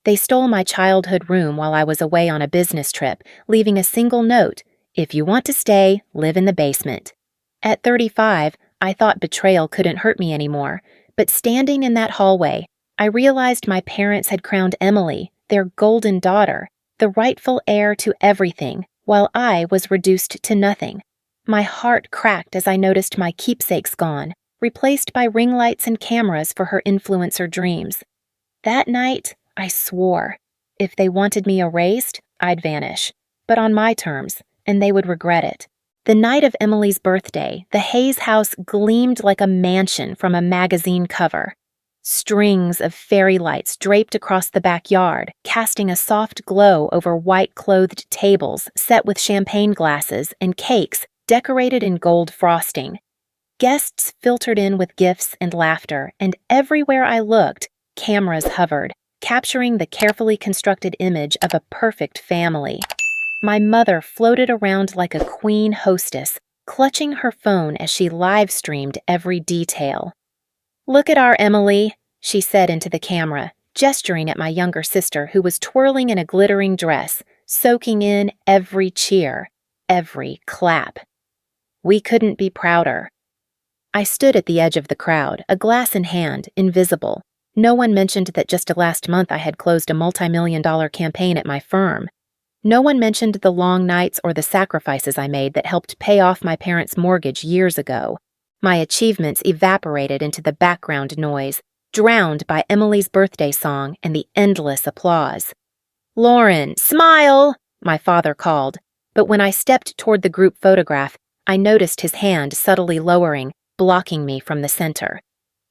They stole my childhood room while I was away on a business trip, leaving a single note: "If you want to stay, live in the basement." At 35, I thought betrayal couldn't hurt me anymore, but standing in that hallway, I realized my parents had crowned Emily, their golden daughter, the rightful heir to everything, while I was reduced to nothing. My heart cracked as I noticed my keepsakes gone, replaced by ring lights and cameras for her influencer dreams. That night, I swore, if they wanted me erased, I'd vanish, but on my terms, and they would regret it. The night of Emily's birthday, the Hayes house gleamed like a mansion from a magazine cover. Strings of fairy lights draped across the backyard, casting a soft glow over white-clothed tables set with champagne glasses and cakes decorated in gold frosting. Guests filtered in with gifts and laughter, and everywhere I looked, cameras hovered, capturing the carefully constructed image of a perfect family. My mother floated around like a queen hostess, clutching her phone as she live-streamed every detail. "Look at our Emily," she said into the camera, gesturing at my younger sister who was twirling in a glittering dress, soaking in every cheer, every clap. We couldn't be prouder. I stood at the edge of the crowd, a glass in hand, invisible. No one mentioned that just last month I had closed a multi-million-dollar campaign at my firm. No one mentioned the long nights or the sacrifices I made that helped pay off my parents' mortgage years ago. My achievements evaporated into the background noise, drowned by Emily's birthday song and the endless applause. "Lauren, smile!" my father called, but when I stepped toward the group photograph, I noticed his hand subtly lowering, blocking me from the center.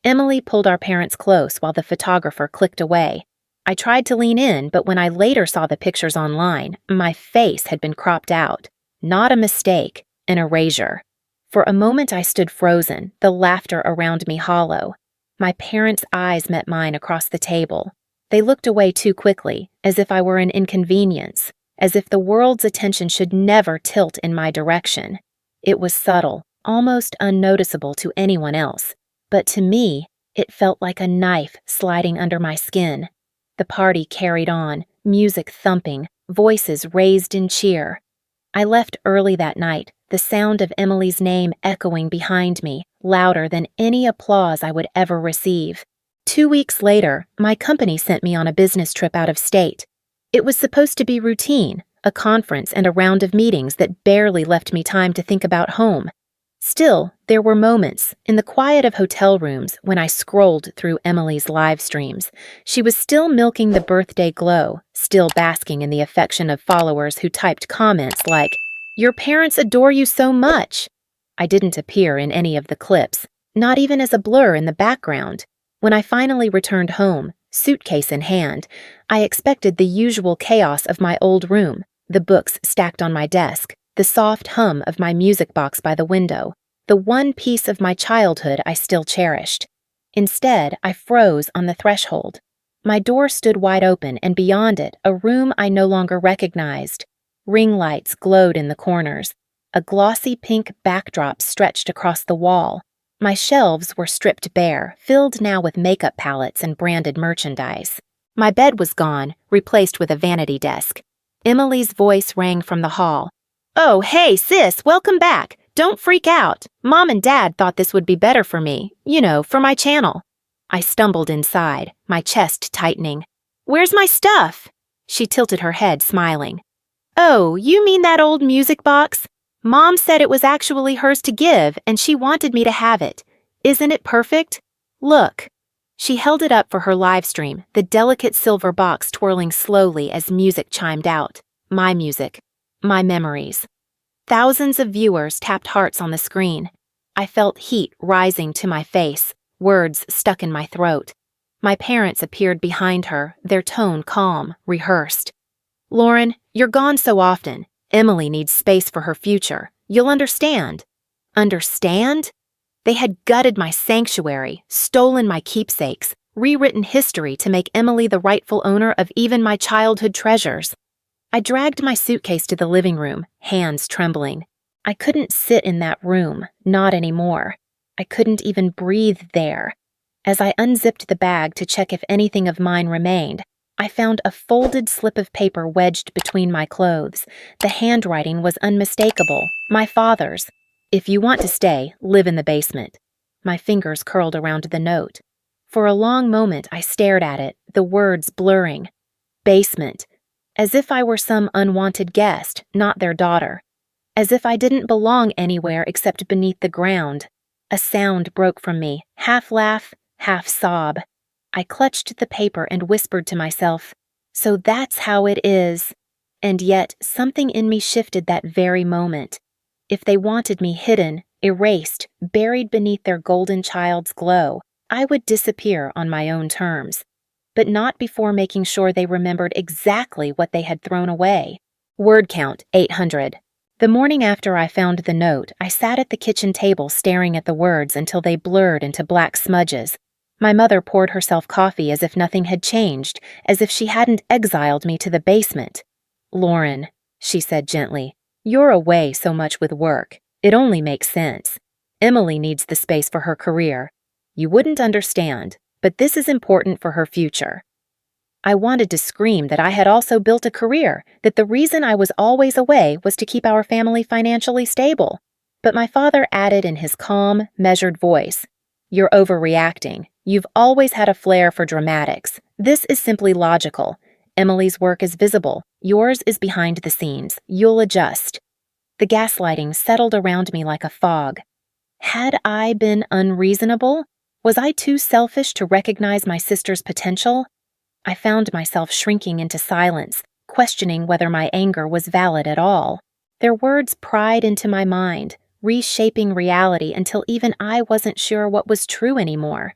Emily pulled our parents close while the photographer clicked away. I tried to lean in, but when I later saw the pictures online, my face had been cropped out. Not a mistake, an erasure. For a moment I stood frozen, the laughter around me hollow. My parents' eyes met mine across the table. They looked away too quickly, as if I were an inconvenience, as if the world's attention should never tilt in my direction. It was subtle, almost unnoticeable to anyone else, but to me, it felt like a knife sliding under my skin. The party carried on, music thumping, voices raised in cheer. I left early that night, the sound of Emily's name echoing behind me, louder than any applause I would ever receive. 2 weeks later, my company sent me on a business trip out of state. It was supposed to be routine, a conference and a round of meetings that barely left me time to think about home. Still, there were moments, in the quiet of hotel rooms, when I scrolled through Emily's live streams. She was still milking the birthday glow, still basking in the affection of followers who typed comments like, "Your parents adore you so much." I didn't appear in any of the clips, not even as a blur in the background. When I finally returned home, suitcase in hand, I expected the usual chaos of my old room, the books stacked on my desk, the soft hum of my music box by the window, the one piece of my childhood I still cherished. Instead, I froze on the threshold. My door stood wide open, and beyond it, a room I no longer recognized. Ring lights glowed in the corners. A glossy pink backdrop stretched across the wall. My shelves were stripped bare, filled now with makeup palettes and branded merchandise. My bed was gone, replaced with a vanity desk. Emily's voice rang from the hall. "Oh, hey, sis, welcome back. Don't freak out. Mom and Dad thought this would be better for me, for my channel." I stumbled inside, my chest tightening. "Where's my stuff?" She tilted her head, smiling. "Oh, you mean that old music box? Mom said it was actually hers to give, and she wanted me to have it. Isn't it perfect? Look." She held it up for her live stream, the delicate silver box twirling slowly as music chimed out. My music. My memories. Thousands of viewers tapped hearts on the screen. I felt heat rising to my face, words stuck in my throat. My parents appeared behind her, their tone calm, rehearsed. "Lauren, you're gone so often. Emily needs space for her future. You'll understand." Understand? They had gutted my sanctuary, stolen my keepsakes, rewritten history to make Emily the rightful owner of even my childhood treasures. I dragged my suitcase to the living room, hands trembling. I couldn't sit in that room, not anymore. I couldn't even breathe there. As I unzipped the bag to check if anything of mine remained, I found a folded slip of paper wedged between my clothes. The handwriting was unmistakable, my father's. "If you want to stay, live in the basement." My fingers curled around the note. For a long moment I stared at it, the words blurring. Basement. As if I were some unwanted guest, not their daughter. As if I didn't belong anywhere except beneath the ground. A sound broke from me, half laugh, half sob. I clutched the paper and whispered to myself, "So that's how it is." And yet something in me shifted that very moment. If they wanted me hidden, erased, buried beneath their golden child's glow, I would disappear on my own terms. But not before making sure they remembered exactly what they had thrown away. Word count 800. The morning after I found the note, I sat at the kitchen table staring at the words until they blurred into black smudges. My mother poured herself coffee as if nothing had changed, as if she hadn't exiled me to the basement. "Lauren," she said gently, "you're away so much with work. It only makes sense. Emily needs the space for her career. You wouldn't understand, but this is important for her future." I wanted to scream that I had also built a career, that the reason I was always away was to keep our family financially stable. But my father added in his calm, measured voice, "You're overreacting. You've always had a flair for dramatics. This is simply logical. Emily's work is visible. Yours is behind the scenes. You'll adjust." The gaslighting settled around me like a fog. Had I been unreasonable? Was I too selfish to recognize my sister's potential? I found myself shrinking into silence, questioning whether my anger was valid at all. Their words pried into my mind, reshaping reality until even I wasn't sure what was true anymore.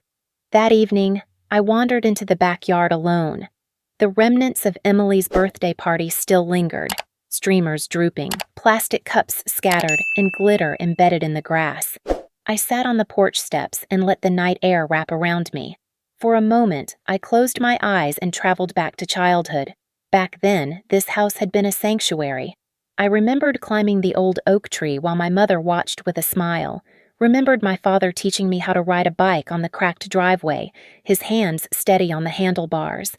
That evening, I wandered into the backyard alone. The remnants of Emily's birthday party still lingered, streamers drooping, plastic cups scattered, and glitter embedded in the grass. I sat on the porch steps and let the night air wrap around me. For a moment, I closed my eyes and traveled back to childhood. Back then, this house had been a sanctuary. I remembered climbing the old oak tree while my mother watched with a smile, remembered my father teaching me how to ride a bike on the cracked driveway, his hands steady on the handlebars.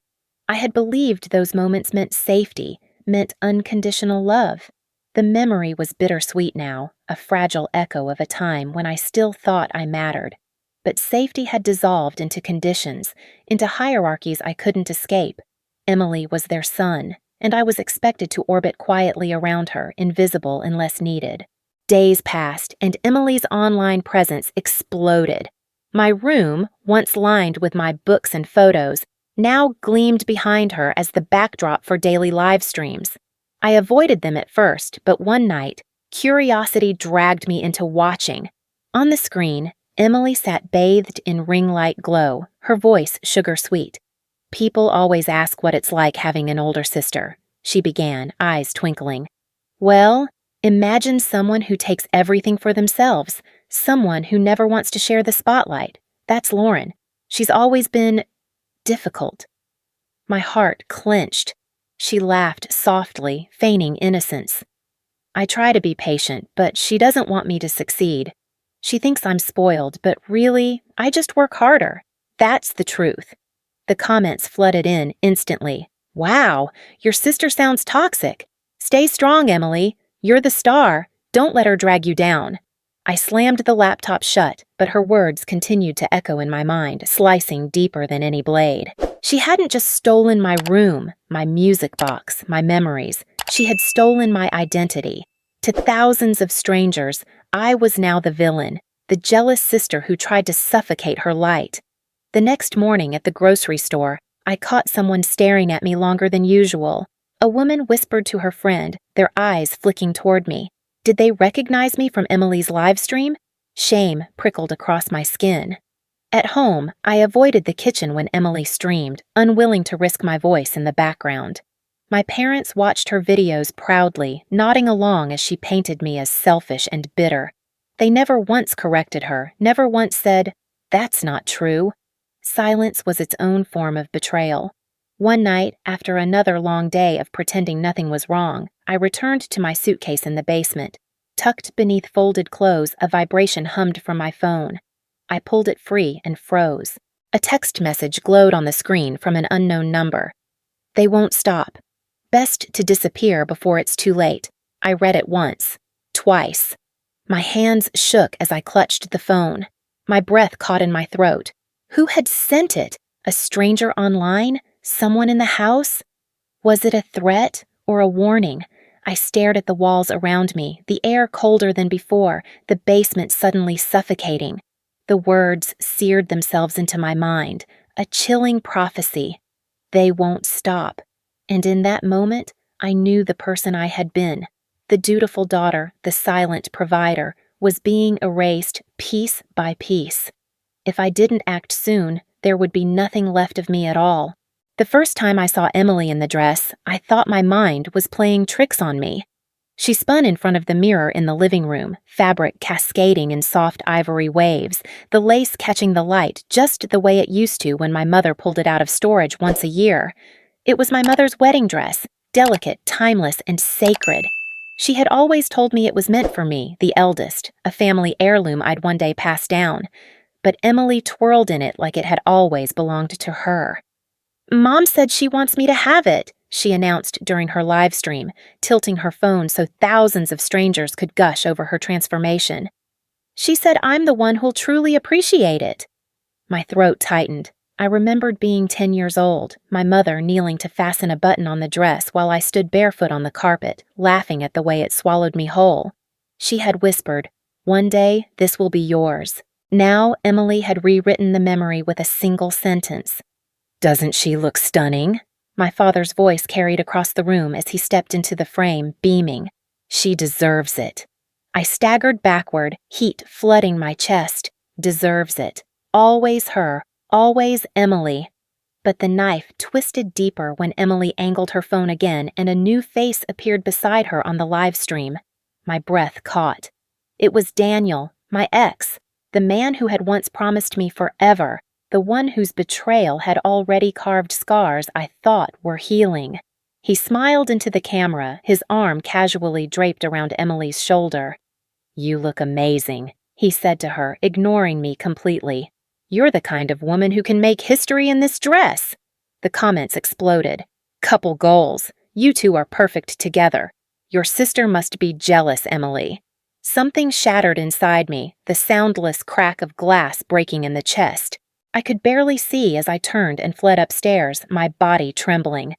I had believed those moments meant safety, meant unconditional love. The memory was bittersweet now, a fragile echo of a time when I still thought I mattered. But safety had dissolved into conditions, into hierarchies I couldn't escape. Emily was their son, and I was expected to orbit quietly around her, invisible unless needed. Days passed, and Emily's online presence exploded. My room, once lined with my books and photos, now gleamed behind her as the backdrop for daily live streams. I avoided them at first, but one night, curiosity dragged me into watching. On the screen, Emily sat bathed in ring light glow, her voice sugar-sweet. "People always ask what it's like having an older sister," she began, eyes twinkling. "Well, imagine someone who takes everything for themselves, someone who never wants to share the spotlight. That's Lauren. She's always been difficult." My heart clenched. She laughed softly, feigning innocence. "I try to be patient, but she doesn't want me to succeed. She thinks I'm spoiled, but really, I just work harder. That's the truth." The comments flooded in instantly. "Wow, your sister sounds toxic. Stay strong, Emily. You're the star. Don't let her drag you down." I slammed the laptop shut, but her words continued to echo in my mind, slicing deeper than any blade. She hadn't just stolen my room, my music box, my memories. She had stolen my identity. To thousands of strangers, I was now the villain, the jealous sister who tried to suffocate her light. The next morning at the grocery store, I caught someone staring at me longer than usual. A woman whispered to her friend, their eyes flicking toward me. Did they recognize me from Emily's live stream? Shame prickled across my skin. At home, I avoided the kitchen when Emily streamed, unwilling to risk my voice in the background. My parents watched her videos proudly, nodding along as she painted me as selfish and bitter. They never once corrected her, never once said, "That's not true." Silence was its own form of betrayal. One night, after another long day of pretending nothing was wrong, I returned to my suitcase in the basement. Tucked beneath folded clothes, a vibration hummed from my phone. I pulled it free and froze. A text message glowed on the screen from an unknown number. They won't stop. Best to disappear before it's too late. I read it once, twice. My hands shook as I clutched the phone. My breath caught in my throat. Who had sent it? A stranger online? Someone in the house? Was it a threat or a warning? I stared at the walls around me, the air colder than before, the basement suddenly suffocating. The words seared themselves into my mind, a chilling prophecy. They won't stop. And in that moment, I knew the person I had been. The dutiful daughter, the silent provider, was being erased piece by piece. If I didn't act soon, there would be nothing left of me at all. The first time I saw Emily in the dress, I thought my mind was playing tricks on me. She spun in front of the mirror in the living room, fabric cascading in soft ivory waves, the lace catching the light just the way it used to when my mother pulled it out of storage once a year. It was my mother's wedding dress, delicate, timeless, and sacred. She had always told me it was meant for me, the eldest, a family heirloom I'd one day pass down. But Emily twirled in it like it had always belonged to her. "Mom said she wants me to have it," she announced during her live stream, tilting her phone so thousands of strangers could gush over her transformation. "She said I'm the one who'll truly appreciate it." My throat tightened. I remembered being 10 years old, my mother kneeling to fasten a button on the dress while I stood barefoot on the carpet, laughing at the way it swallowed me whole. She had whispered, "One day, this will be yours." Now Emily had rewritten the memory with a single sentence. "Doesn't she look stunning?" My father's voice carried across the room as he stepped into the frame, beaming. "She deserves it." I staggered backward, heat flooding my chest. Deserves it. Always her, always Emily. But the knife twisted deeper when Emily angled her phone again and a new face appeared beside her on the live stream. My breath caught. It was Daniel, my ex, the man who had once promised me forever, the one whose betrayal had already carved scars I thought were healing. He smiled into the camera, his arm casually draped around Emily's shoulder. "You look amazing," he said to her, ignoring me completely. "You're the kind of woman who can make history in this dress." The comments exploded. "Couple goals. You two are perfect together. Your sister must be jealous, Emily." Something shattered inside me, the soundless crack of glass breaking in the chest. I could barely see as I turned and fled upstairs, my body trembling.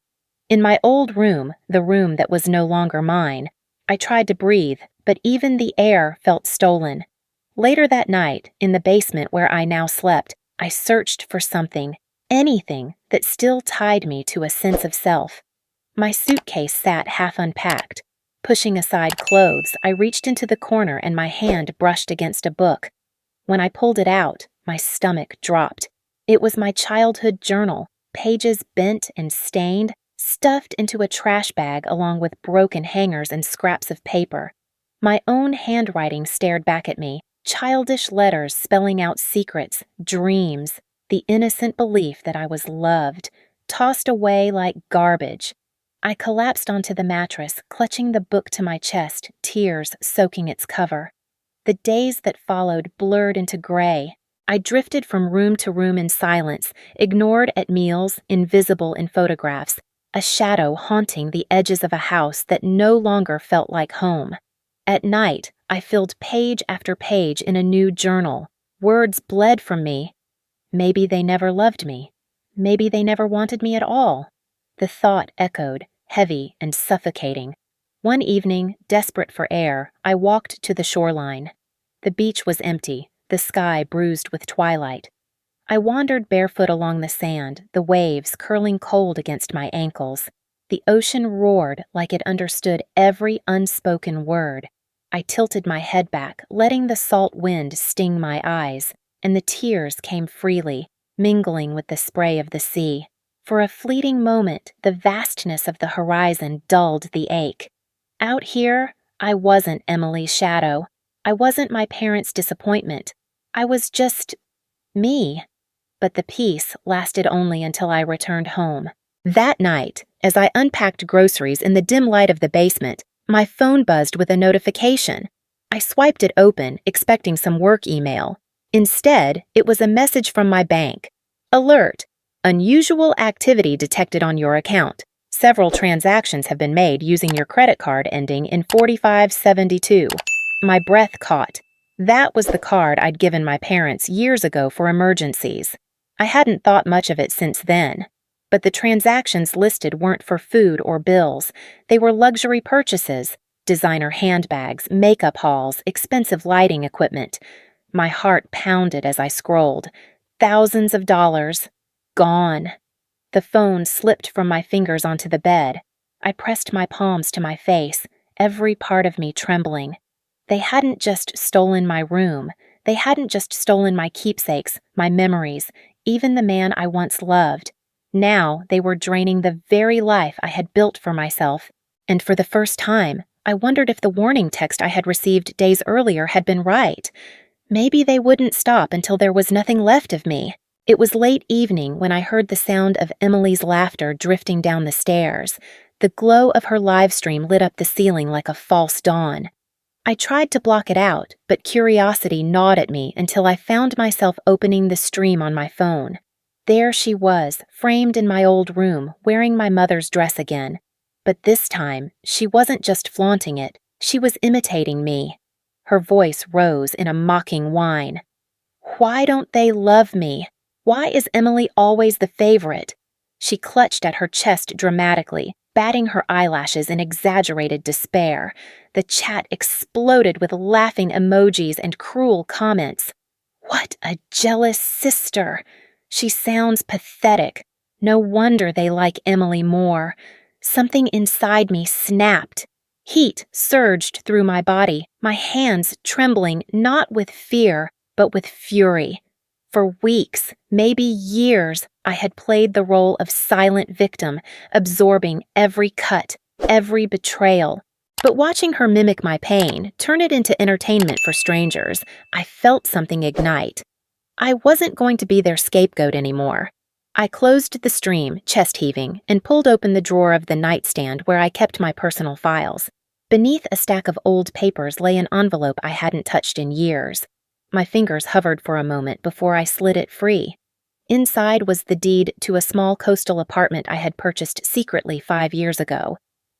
In my old room, the room that was no longer mine, I tried to breathe, but even the air felt stolen. Later that night, in the basement where I now slept, I searched for something, anything that still tied me to a sense of self. My suitcase sat half unpacked. Pushing aside clothes, I reached into the corner and my hand brushed against a book. When I pulled it out, my stomach dropped. It was my childhood journal, pages bent and stained, stuffed into a trash bag along with broken hangers and scraps of paper. My own handwriting stared back at me, childish letters spelling out secrets, dreams, the innocent belief that I was loved, tossed away like garbage. I collapsed onto the mattress, clutching the book to my chest, tears soaking its cover. The days that followed blurred into gray. I drifted from room to room in silence, ignored at meals, invisible in photographs, a shadow haunting the edges of a house that no longer felt like home. At night, I filled page after page in a new journal. Words bled from me. Maybe they never loved me. Maybe they never wanted me at all. The thought echoed, heavy and suffocating. One evening, desperate for air, I walked to the shoreline. The beach was empty, the sky bruised with twilight. I wandered barefoot along the sand, the waves curling cold against my ankles. The ocean roared like it understood every unspoken word. I tilted my head back, letting the salt wind sting my eyes, and the tears came freely, mingling with the spray of the sea. For a fleeting moment, the vastness of the horizon dulled the ache. Out here, I wasn't Emily's shadow. I wasn't my parents' disappointment. I was just me. But the peace lasted only until I returned home. That night, as I unpacked groceries in the dim light of the basement, my phone buzzed with a notification. I swiped it open, expecting some work email. Instead, it was a message from my bank. Alert! Unusual activity detected on your account. Several transactions have been made using your credit card ending in 4572. My breath caught. That was the card I'd given my parents years ago for emergencies. I hadn't thought much of it since then. But the transactions listed weren't for food or bills. They were luxury purchases, designer handbags, makeup hauls, expensive lighting equipment. My heart pounded as I scrolled. Thousands of dollars. Gone. The phone slipped from my fingers onto the bed. I pressed my palms to my face, every part of me trembling. They hadn't just stolen my room. They hadn't just stolen my keepsakes, my memories, even the man I once loved. Now they were draining the very life I had built for myself. And for the first time, I wondered if the warning text I had received days earlier had been right. Maybe they wouldn't stop until there was nothing left of me. It was late evening when I heard the sound of Emily's laughter drifting down the stairs. The glow of her live stream lit up the ceiling like a false dawn. I tried to block it out, but curiosity gnawed at me until I found myself opening the stream on my phone. There she was, framed in my old room, wearing my mother's dress again. But this time, she wasn't just flaunting it, she was imitating me. Her voice rose in a mocking whine. Why don't they love me? Why is Emily always the favorite? She clutched at her chest dramatically, batting her eyelashes in exaggerated despair. The chat exploded with laughing emojis and cruel comments. What a jealous sister! She sounds pathetic. No wonder they like Emily more. Something inside me snapped. Heat surged through my body, my hands trembling not with fear, but with fury. For weeks, maybe years, I had played the role of silent victim, absorbing every cut, every betrayal. But watching her mimic my pain, turn it into entertainment for strangers, I felt something ignite. I wasn't going to be their scapegoat anymore. I closed the stream, chest heaving, and pulled open the drawer of the nightstand where I kept my personal files. Beneath a stack of old papers lay an envelope I hadn't touched in years. My fingers hovered for a moment before I slid it free. Inside was the deed to a small coastal apartment I had purchased secretly 5 years ago.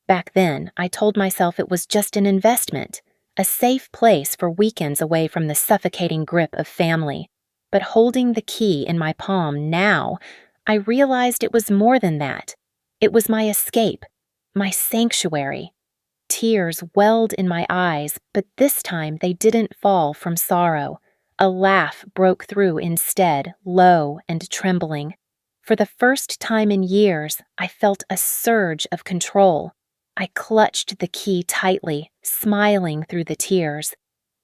Back then, I told myself it was just an investment, a safe place for weekends away from the suffocating grip of family. But holding the key in my palm now, I realized it was more than that. It was my escape, my sanctuary. Tears welled in my eyes, but this time they didn't fall from sorrow. A laugh broke through instead, low and trembling. For the first time in years, I felt a surge of control. I clutched the key tightly, smiling through the tears.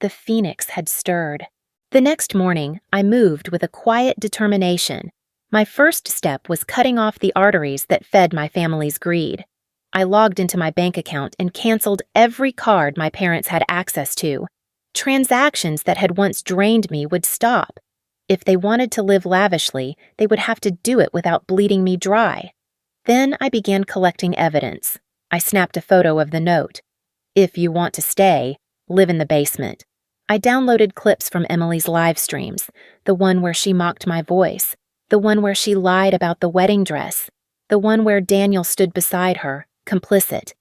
The phoenix had stirred. The next morning, I moved with a quiet determination. My first step was cutting off the arteries that fed my family's greed. I logged into my bank account and canceled every card my parents had access to. Transactions that had once drained me would stop. If they wanted to live lavishly, they would have to do it without bleeding me dry. Then I began collecting evidence. I snapped a photo of the note. If you want to stay, live in the basement. I downloaded clips from Emily's live streams, the one where she mocked my voice, the one where she lied about the wedding dress, the one where Daniel stood beside her, complicit.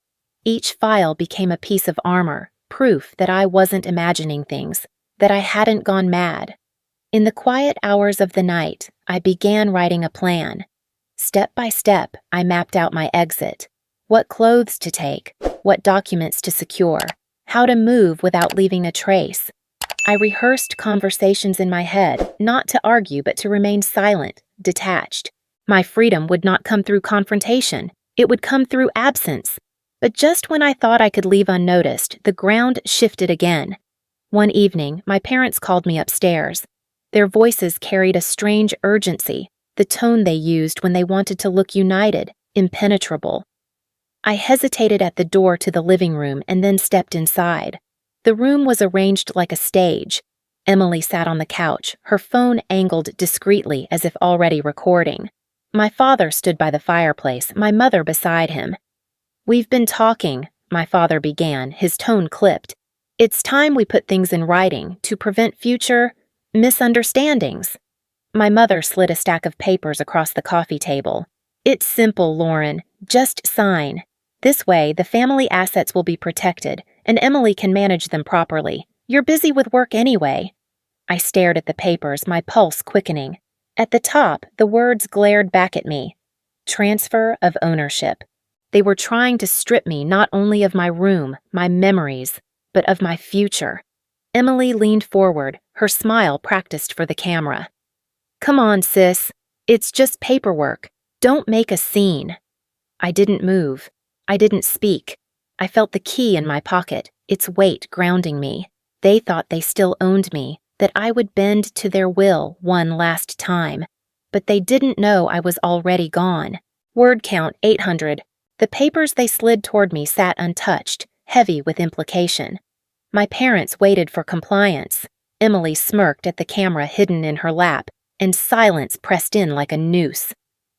Each file became a piece of armor, proof that I wasn't imagining things, that I hadn't gone mad. In the quiet hours of the night, I began writing a plan. Step by step, I mapped out my exit. What clothes to take, what documents to secure, how to move without leaving a trace. I rehearsed conversations in my head, not to argue but to remain silent, detached. My freedom would not come through confrontation. It would come through absence. But just when I thought I could leave unnoticed, the ground shifted again. One evening, my parents called me upstairs. Their voices carried a strange urgency, the tone they used when they wanted to look united, impenetrable. I hesitated at the door to the living room and then stepped inside. The room was arranged like a stage. Emily sat on the couch, her phone angled discreetly as if already recording. My father stood by the fireplace, my mother beside him. "We've been talking," my father began, his tone clipped. "It's time we put things in writing to prevent future misunderstandings." My mother slid a stack of papers across the coffee table. "It's simple, Lauren. Just sign. This way, the family assets will be protected, and Emily can manage them properly. You're busy with work anyway." I stared at the papers, my pulse quickening. At the top, the words glared back at me. Transfer of ownership. They were trying to strip me not only of my room, my memories, but of my future. Emily leaned forward, her smile practiced for the camera. "Come on, sis. It's just paperwork. Don't make a scene." I didn't move. I didn't speak. I felt the key in my pocket, its weight grounding me. They thought they still owned me, that I would bend to their will one last time. But they didn't know I was already gone. Word count 800. The papers they slid toward me sat untouched, heavy with implication. My parents waited for compliance. Emily smirked at the camera hidden in her lap, and silence pressed in like a noose.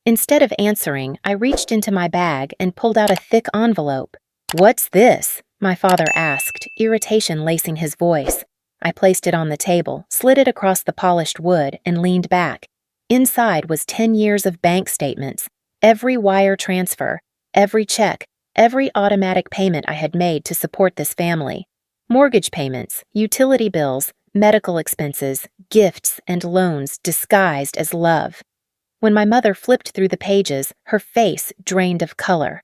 Instead of answering, I reached into my bag and pulled out a thick envelope. "What's this?" my father asked, irritation lacing his voice. I placed it on the table, slid it across the polished wood, and leaned back. Inside was 10 years of bank statements, every wire transfer, every check, every automatic payment I had made to support this family. Mortgage payments, utility bills, medical expenses, gifts, and loans disguised as love. When my mother flipped through the pages, her face drained of color.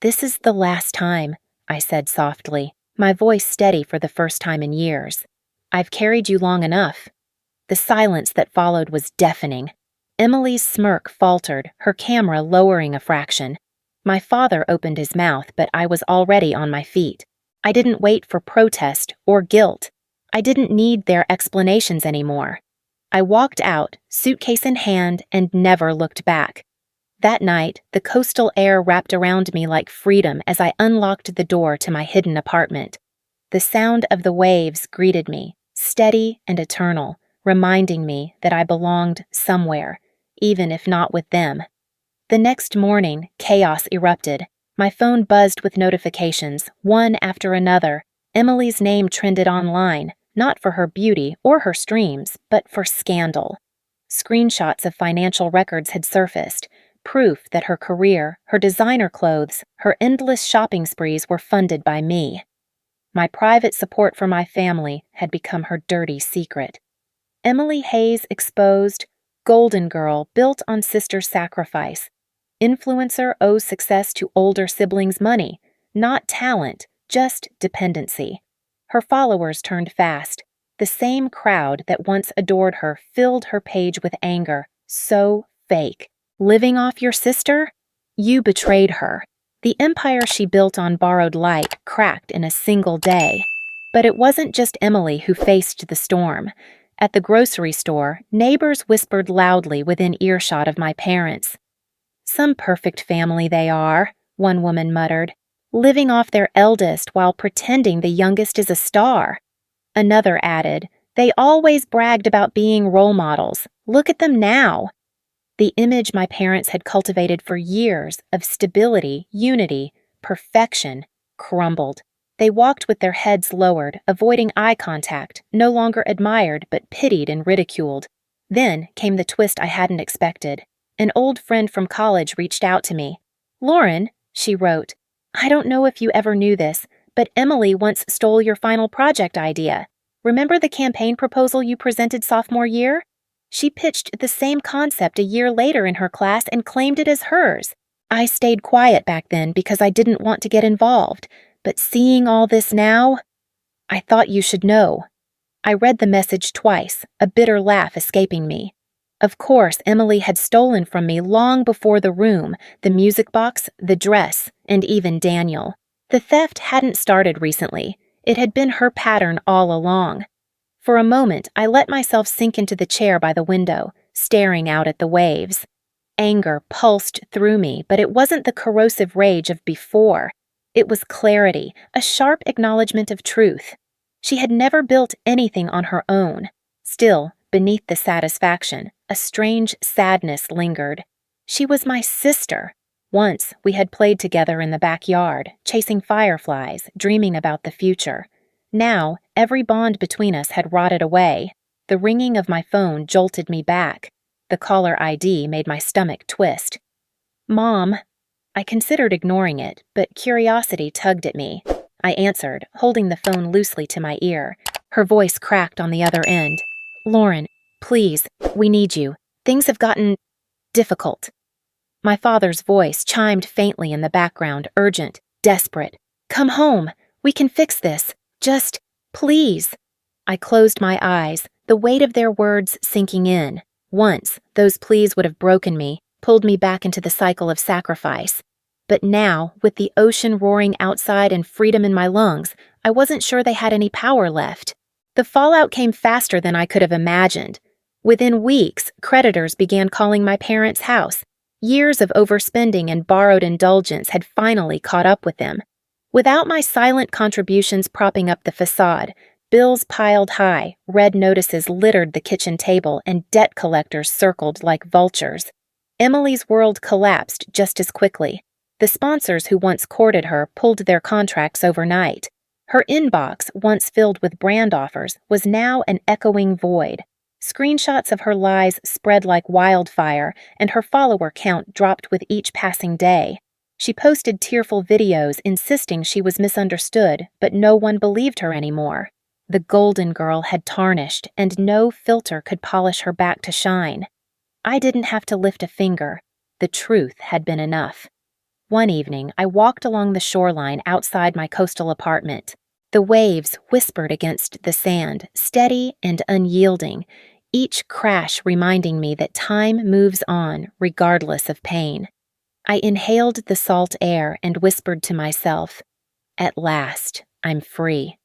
"This is the last time," I said softly, my voice steady for the first time in years. "I've carried you long enough." The silence that followed was deafening. Emily's smirk faltered, her camera lowering a fraction. My father opened his mouth, but I was already on my feet. I didn't wait for protest or guilt. I didn't need their explanations anymore. I walked out, suitcase in hand, and never looked back. That night, the coastal air wrapped around me like freedom as I unlocked the door to my hidden apartment. The sound of the waves greeted me, steady and eternal, reminding me that I belonged somewhere, even if not with them. The next morning, chaos erupted. My phone buzzed with notifications, one after another. Emily's name trended online, not for her beauty or her streams, but for scandal. Screenshots of financial records had surfaced, proof that her career, her designer clothes, her endless shopping sprees were funded by me. My private support for my family had become her dirty secret. Emily Hayes exposed, golden girl built on sister's sacrifice. Influencer owes success to older siblings' money, not talent, just dependency. Her followers turned fast. The same crowd that once adored her filled her page with anger. So fake. Living off your sister? You betrayed her. The empire she built on borrowed light cracked in a single day. But it wasn't just Emily who faced the storm. At the grocery store, neighbors whispered loudly within earshot of my parents. "Some perfect family they are," one woman muttered, "living off their eldest while pretending the youngest is a star." Another added, "They always bragged about being role models. Look at them now." The image my parents had cultivated for years of stability, unity, perfection, crumbled. They walked with their heads lowered, avoiding eye contact, no longer admired but pitied and ridiculed. Then came the twist I hadn't expected. An old friend from college reached out to me. "Lauren," she wrote, "I don't know if you ever knew this, but Emily once stole your final project idea. Remember the campaign proposal you presented sophomore year? She pitched the same concept a year later in her class and claimed it as hers. I stayed quiet back then because I didn't want to get involved, but seeing all this now, I thought you should know." I read the message twice, a bitter laugh escaping me. Of course, Emily had stolen from me long before the room, the music box, the dress, and even Daniel. The theft hadn't started recently. It had been her pattern all along. For a moment, I let myself sink into the chair by the window, staring out at the waves. Anger pulsed through me, but it wasn't the corrosive rage of before. It was clarity, a sharp acknowledgement of truth. She had never built anything on her own. Still, beneath the satisfaction, a strange sadness lingered. She was my sister. Once, we had played together in the backyard, chasing fireflies, dreaming about the future. Now, every bond between us had rotted away. The ringing of my phone jolted me back. The caller ID made my stomach twist. "Mom." I considered ignoring it, but curiosity tugged at me. I answered, holding the phone loosely to my ear. Her voice cracked on the other end. "Lauren, please, we need you. Things have gotten difficult." My father's voice chimed faintly in the background, urgent, desperate. "Come home. We can fix this. Just, please." I closed my eyes, the weight of their words sinking in. Once, those pleas would have broken me, pulled me back into the cycle of sacrifice. But now, with the ocean roaring outside and freedom in my lungs, I wasn't sure they had any power left. The fallout came faster than I could have imagined. Within weeks, creditors began calling my parents' house. Years of overspending and borrowed indulgence had finally caught up with them. Without my silent contributions propping up the facade, bills piled high, red notices littered the kitchen table, and debt collectors circled like vultures. Emily's world collapsed just as quickly. The sponsors who once courted her pulled their contracts overnight. Her inbox, once filled with brand offers, was now an echoing void. Screenshots of her lies spread like wildfire, and her follower count dropped with each passing day. She posted tearful videos insisting she was misunderstood, but no one believed her anymore. The golden girl had tarnished, and no filter could polish her back to shine. I didn't have to lift a finger. The truth had been enough. One evening, I walked along the shoreline outside my coastal apartment. The waves whispered against the sand, steady and unyielding, each crash reminding me that time moves on regardless of pain. I inhaled the salt air and whispered to myself, "At last, I'm free."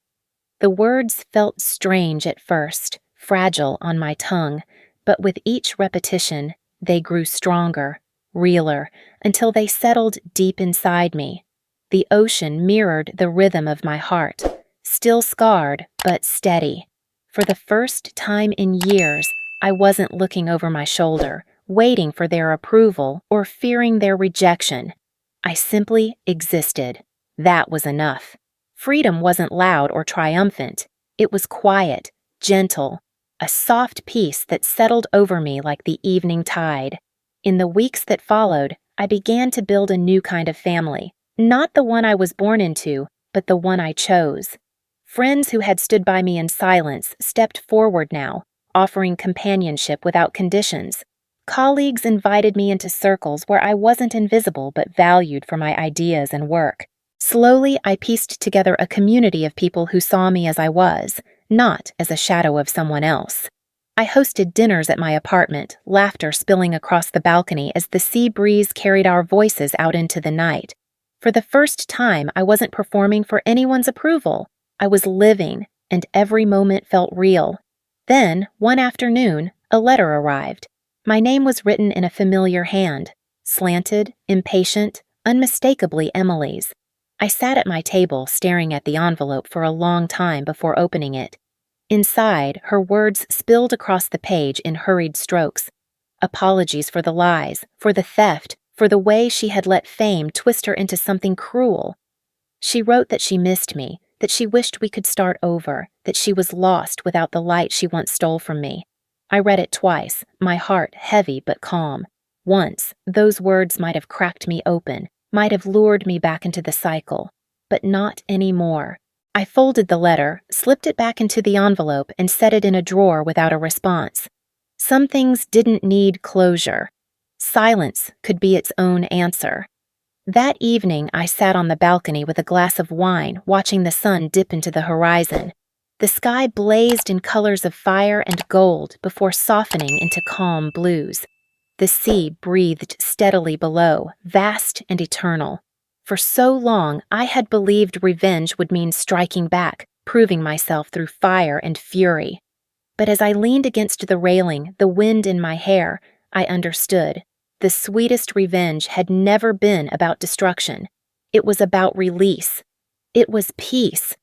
The words felt strange at first, fragile on my tongue, but with each repetition, they grew stronger, realer, until they settled deep inside me. The ocean mirrored the rhythm of my heart, still scarred, but steady. For the first time in years, I wasn't looking over my shoulder, waiting for their approval or fearing their rejection. I simply existed. That was enough. Freedom wasn't loud or triumphant. It was quiet, gentle, a soft peace that settled over me like the evening tide. In the weeks that followed, I began to build a new kind of family. Not the one I was born into, but the one I chose. Friends who had stood by me in silence stepped forward now, offering companionship without conditions. Colleagues invited me into circles where I wasn't invisible but valued for my ideas and work. Slowly, I pieced together a community of people who saw me as I was, not as a shadow of someone else. I hosted dinners at my apartment, laughter spilling across the balcony as the sea breeze carried our voices out into the night. For the first time, I wasn't performing for anyone's approval. I was living, and every moment felt real. Then, one afternoon, a letter arrived. My name was written in a familiar hand, slanted, impatient, unmistakably Emily's. I sat at my table staring at the envelope for a long time before opening it. Inside, her words spilled across the page in hurried strokes. Apologies for the lies, for the theft, for the way she had let fame twist her into something cruel. She wrote that she missed me, that she wished we could start over, that she was lost without the light she once stole from me. I read it twice, my heart heavy but calm. Once, those words might have cracked me open, might have lured me back into the cycle, but not anymore. I folded the letter, slipped it back into the envelope, and set it in a drawer without a response. Some things didn't need closure. Silence could be its own answer. That evening, I sat on the balcony with a glass of wine, watching the sun dip into the horizon. The sky blazed in colors of fire and gold before softening into calm blues. The sea breathed steadily below, vast and eternal. For so long, I had believed revenge would mean striking back, proving myself through fire and fury. But as I leaned against the railing, the wind in my hair, I understood. The sweetest revenge had never been about destruction. It was about release. It was peace,